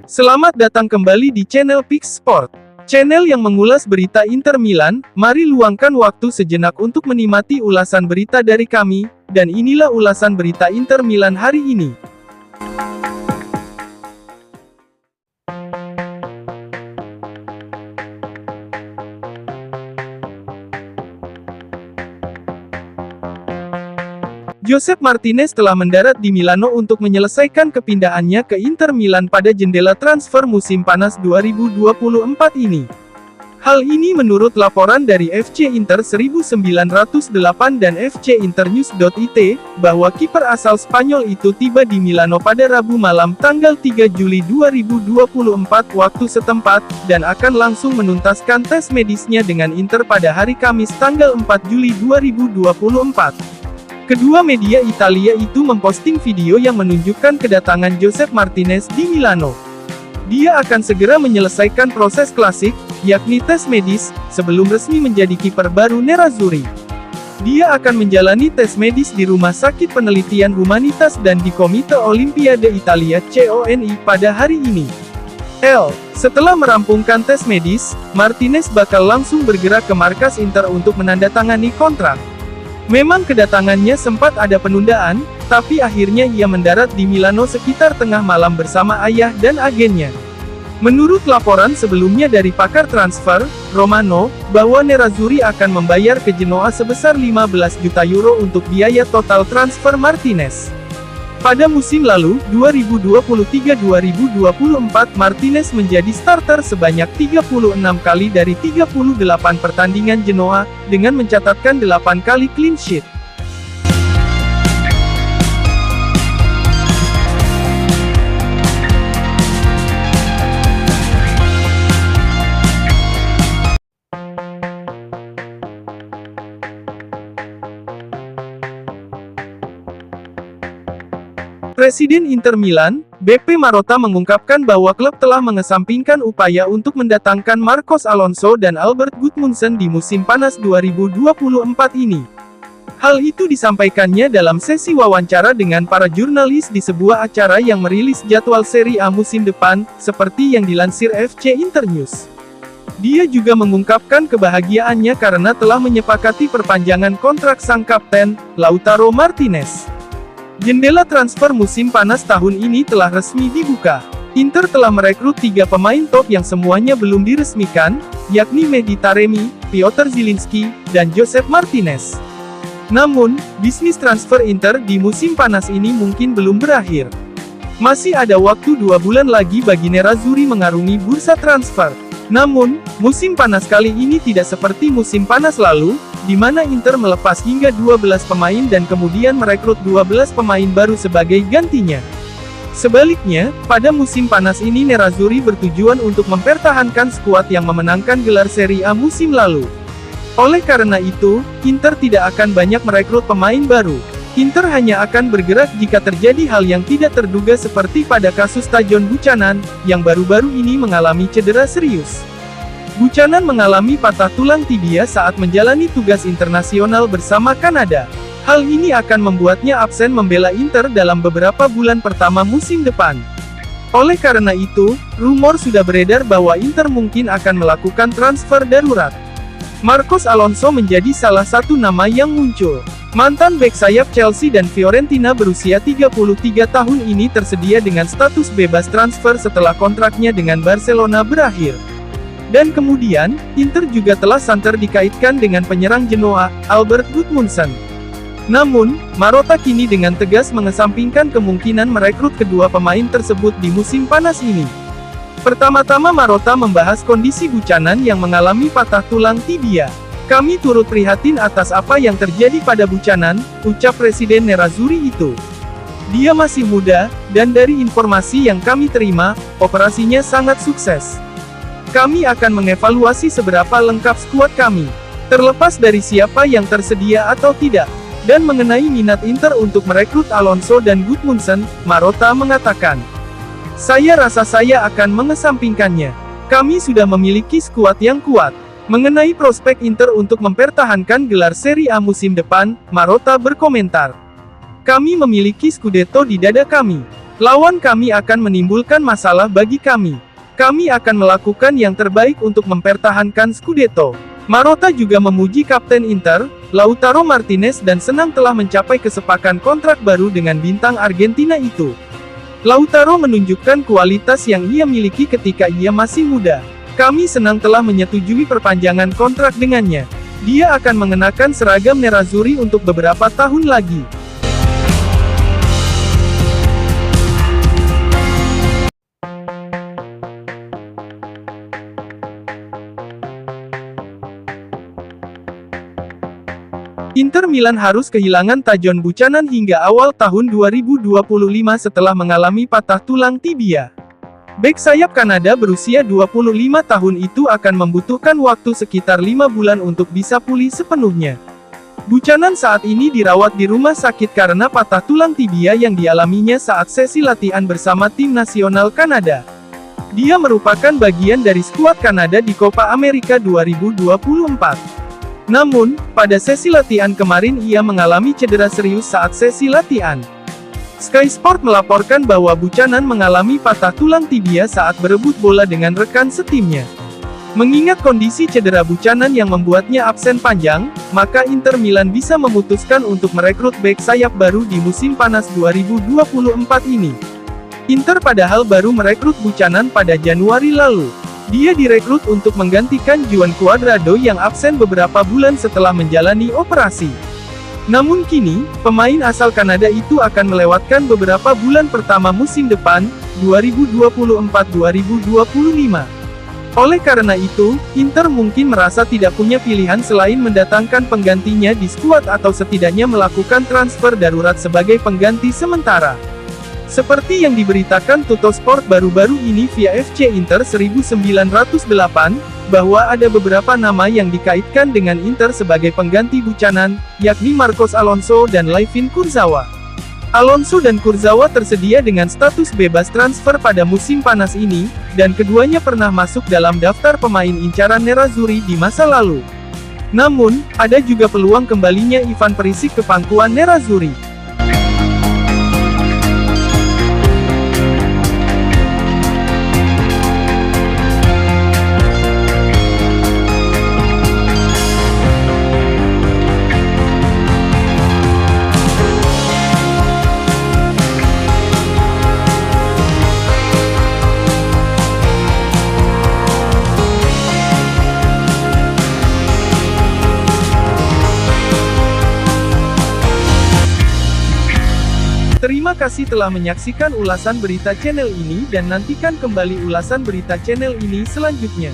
Selamat datang kembali di channel Pix Sport, channel yang mengulas berita Inter Milan. Mari luangkan waktu sejenak untuk menikmati ulasan berita dari kami, dan inilah ulasan berita Inter Milan hari ini. Josep Martinez telah mendarat di Milano untuk menyelesaikan kepindahannya ke Inter Milan pada jendela transfer musim panas 2024 ini. Hal ini menurut laporan dari FC Inter 1908 dan FC Internews.it, bahwa kiper asal Spanyol itu tiba di Milano pada Rabu malam tanggal 3 Juli 2024 waktu setempat, dan akan langsung menuntaskan tes medisnya dengan Inter pada hari Kamis tanggal 4 Juli 2024. Kedua media Italia itu memposting video yang menunjukkan kedatangan Josep Martinez di Milano. Dia akan segera menyelesaikan proses klasik, yakni tes medis, sebelum resmi menjadi kiper baru Nerazzurri. Dia akan menjalani tes medis di Rumah Sakit Penelitian Humanitas dan di Komite Olimpiade Italia (CONI) pada hari ini. Setelah merampungkan tes medis, Martinez bakal langsung bergerak ke markas Inter untuk menandatangani kontrak. Memang kedatangannya sempat ada penundaan, tapi akhirnya ia mendarat di Milano sekitar tengah malam bersama ayah dan agennya. Menurut laporan sebelumnya dari pakar transfer, Romano, bahwa Nerazzurri akan membayar ke Genoa sebesar 15 juta euro untuk biaya total transfer Martinez. Pada musim lalu, 2023-2024, Martinez menjadi starter sebanyak 36 kali dari 38 pertandingan Genoa, dengan mencatatkan 8 kali clean sheet. Presiden Inter Milan, BP Marotta mengungkapkan bahwa klub telah mengesampingkan upaya untuk mendatangkan Marcos Alonso dan Albert Gudmundsson di musim panas 2024 ini. Hal itu disampaikannya dalam sesi wawancara dengan para jurnalis di sebuah acara yang merilis jadwal Serie A musim depan, seperti yang dilansir FC Internews. Dia juga mengungkapkan kebahagiaannya karena telah menyepakati perpanjangan kontrak sang kapten, Lautaro Martinez. Jendela transfer musim panas tahun ini telah resmi dibuka. Inter telah merekrut 3 pemain top yang semuanya belum diresmikan, yakni Mehdi Taremi, Piotr Zielinski, dan Josep Martinez. Namun, bisnis transfer Inter di musim panas ini mungkin belum berakhir. Masih ada waktu 2 bulan lagi bagi Nerazzurri mengarungi bursa transfer. Namun, musim panas kali ini tidak seperti musim panas lalu, di mana Inter melepas hingga 12 pemain dan kemudian merekrut 12 pemain baru sebagai gantinya. Sebaliknya, pada musim panas ini Nerazzurri bertujuan untuk mempertahankan skuad yang memenangkan gelar Serie A musim lalu. Oleh karena itu, Inter tidak akan banyak merekrut pemain baru. Inter hanya akan bergerak jika terjadi hal yang tidak terduga seperti pada kasus Tajon Buchanan, yang baru-baru ini mengalami cedera serius. Buchanan mengalami patah tulang tibia saat menjalani tugas internasional bersama Kanada. Hal ini akan membuatnya absen membela Inter dalam beberapa bulan pertama musim depan. Oleh karena itu, rumor sudah beredar bahwa Inter mungkin akan melakukan transfer darurat. Marcos Alonso menjadi salah satu nama yang muncul. Mantan bek sayap Chelsea dan Fiorentina berusia 33 tahun ini tersedia dengan status bebas transfer setelah kontraknya dengan Barcelona berakhir. Dan kemudian, Inter juga telah santer dikaitkan dengan penyerang Genoa, Albert Gudmundsson. Namun, Marotta kini dengan tegas mengesampingkan kemungkinan merekrut kedua pemain tersebut di musim panas ini. Pertama-tama Marotta membahas kondisi Buchanan yang mengalami patah tulang tibia. "Kami turut prihatin atas apa yang terjadi pada Buchanan," ucap Presiden Nerazzurri itu. "Dia masih muda, dan dari informasi yang kami terima, operasinya sangat sukses. Kami akan mengevaluasi seberapa lengkap skuad kami, terlepas dari siapa yang tersedia atau tidak. Dan mengenai minat Inter untuk merekrut Alonso dan Gudmundsson," Marotta mengatakan, "Saya rasa saya akan mengesampingkannya. Kami sudah memiliki skuad yang kuat." Mengenai prospek Inter untuk mempertahankan gelar Serie A musim depan, Marotta berkomentar, Kami memiliki Scudetto di dada kami. Lawan kami akan menimbulkan masalah bagi kami. Kami akan melakukan yang terbaik untuk mempertahankan Scudetto. Marotta juga memuji Kapten Inter, Lautaro Martinez dan senang telah mencapai kesepakatan kontrak baru dengan bintang Argentina itu. Lautaro menunjukkan kualitas yang ia miliki ketika ia masih muda. Kami senang telah menyetujui perpanjangan kontrak dengannya. Dia akan mengenakan seragam Nerazzurri untuk beberapa tahun lagi. Inter Milan harus kehilangan Tajon Buchanan hingga awal tahun 2025 setelah mengalami patah tulang tibia. Bek sayap Kanada berusia 25 tahun itu akan membutuhkan waktu sekitar 5 bulan untuk bisa pulih sepenuhnya. Buchanan saat ini dirawat di rumah sakit karena patah tulang tibia yang dialaminya saat sesi latihan bersama tim nasional Kanada. Dia merupakan bagian dari skuad Kanada di Copa America 2024. Namun, pada sesi latihan kemarin ia mengalami cedera serius saat sesi latihan. Sky Sport melaporkan bahwa Buchanan mengalami patah tulang tibia saat berebut bola dengan rekan setimnya. Mengingat kondisi cedera Buchanan yang membuatnya absen panjang, maka Inter Milan bisa memutuskan untuk merekrut bek sayap baru di musim panas 2024 ini. Inter padahal baru merekrut Buchanan pada Januari lalu. Dia direkrut untuk menggantikan Juan Cuadrado yang absen beberapa bulan setelah menjalani operasi. Namun kini, pemain asal Kanada itu akan melewatkan beberapa bulan pertama musim depan, 2024-2025. Oleh karena itu, Inter mungkin merasa tidak punya pilihan selain mendatangkan penggantinya di skuad atau setidaknya melakukan transfer darurat sebagai pengganti sementara. Seperti yang diberitakan Tuttosport baru-baru ini via FC Inter 1908, bahwa ada beberapa nama yang dikaitkan dengan Inter sebagai pengganti Buchanan, yakni Marcos Alonso dan Layvin Kurzawa. Alonso dan Kurzawa tersedia dengan status bebas transfer pada musim panas ini, dan keduanya pernah masuk dalam daftar pemain incaran Nerazzurri di masa lalu. Namun, ada juga peluang kembalinya Ivan Perisic ke pangkuan Nerazzurri. Terima kasih telah menyaksikan ulasan berita channel ini dan nantikan kembali ulasan berita channel ini selanjutnya.